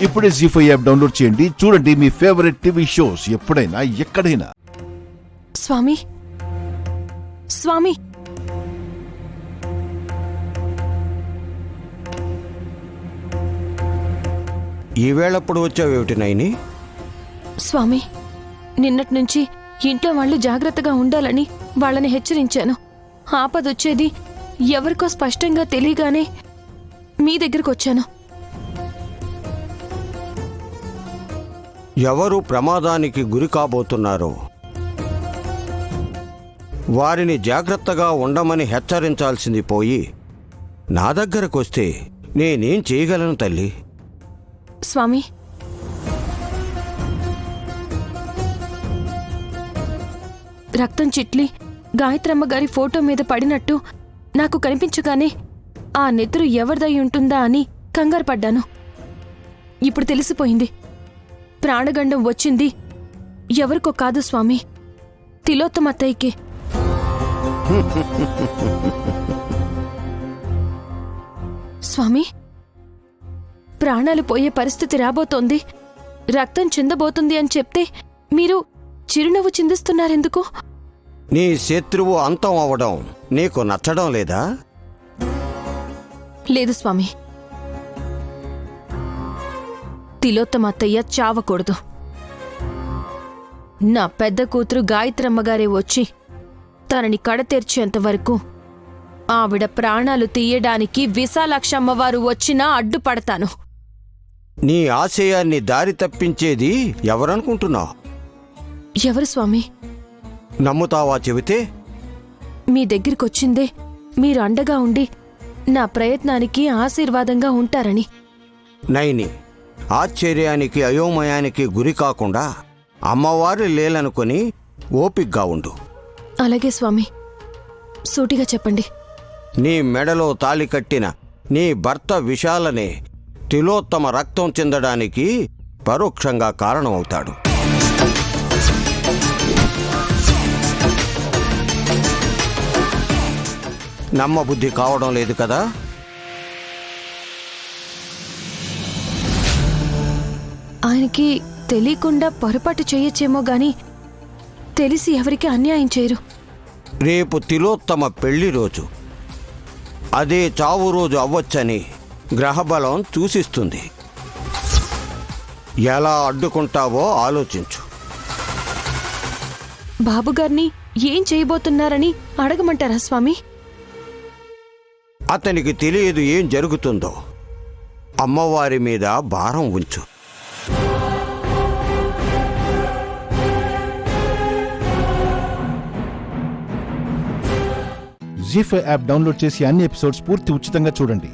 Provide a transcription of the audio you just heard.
ఇప్పుడే జీ5 app download చేయండి. చూడండి మీ ఫేవరెట్ టీవీ షోస్ ఎప్పుడైనా ఎక్కడైనా. స్వామి, స్వామి, ఈవేళప్పుడు వచ్చావేమిటి నైని? స్వామి, నిన్నటి నుంచి ఇంట్లో వాళ్ళు జాగ్రత్తగా ఉండాలని వాళ్ళని హెచ్చరించాను. ఆపదొచ్చేది ఎవరికో స్పష్టంగా తెలియగానే మీ దగ్గరకు వచ్చాను. ఎవరు ప్రమాదానికి గురి కాబోతున్నారో వారిని జాగ్రత్తగా ఉండమని హెచ్చరించాల్సింది పోయి నా దగ్గరకొస్తే నేనేం చేయగలను తల్లి? స్వామి, రక్తం చిట్లి గాయత్రమ్మ గారి ఫోటో మీద పడినట్టు నాకు కనిపించగానే ఆ నెత్తురు ఎవరిదై ఉంటుందా అని కంగారు పడ్డాను. ఇప్పుడు తెలిసిపోయింది. ప్రాణగండం వచ్చింది ఎవరికో కాదు స్వామి, తిలోత్తమత్తయ్యకే. స్వామి, ప్రాణాలు పోయే పరిస్థితి రాబోతోంది, రక్తం చిందబోతుంది అని చెప్తే మీరు చిరునవ్వు చిందిస్తున్నారెందుకు? నీ శత్రువు అంతం అవడం నీకు నచ్చడం లేదా? లేదు స్వామి, తిలోత్తమత్తయ్య చావకూడదు. నా పెద్ద కూతురు గాయత్రమ్మగారే వచ్చి తనని కడతీర్చేంతవరకు ఆవిడ ప్రాణాలు తీయడానికి విశాలాక్షమ్మవారు వచ్చినా అడ్డుపడతాను. నీ ఆశయాన్ని దారి తప్పించేది ఎవరనుకుంటున్నావు? ఎవరు స్వామి? నమ్ముతావా చెబితే? మీ దగ్గరికొచ్చిందే మీరు అండగా ఉండి నా ప్రయత్నానికి ఆశీర్వాదంగా ఉంటారని. నైని, ఆశ్చర్యానికి అయోమయానికి గురి కాకుండా అమ్మవారి లేలనుకొని ఓపిగ్గా ఉండు. అలాగే స్వామి, సూటిగా చెప్పండి. నీ మెడలో తాళి కట్టిన నీ భర్త విశాలనే తిలోత్తమ రక్తం చెందడానికి పరోక్షంగా కారణమవుతాడు. నమ్మబుద్ధి కావడం లేదు కదా? ఆయనకి తెలియకుండా పొరపాటు చేయొచ్చేమో గాని తెలిసి ఎవరికి అన్యాయం చేయరు. రేపు తిలోత్తమ పెళ్లి రోజు, అదే చావు రోజు అవ్వొచ్చని గ్రహబలం సూచిస్తుంది. ఎలా అడ్డుకుంటావో ఆలోచించు. బాబుగారిని ఏం చేయబోతున్నారని అడగమంటారా స్వామి? అతనికి తెలియదు ఏం జరుగుతుందో. అమ్మవారి మీద భారం ఉంచు. జీ5 యాప్ డౌన్లోడ్ చేసి అన్ని ఎపిసోడ్స్ పూర్తి ఉచితంగా చూడండి.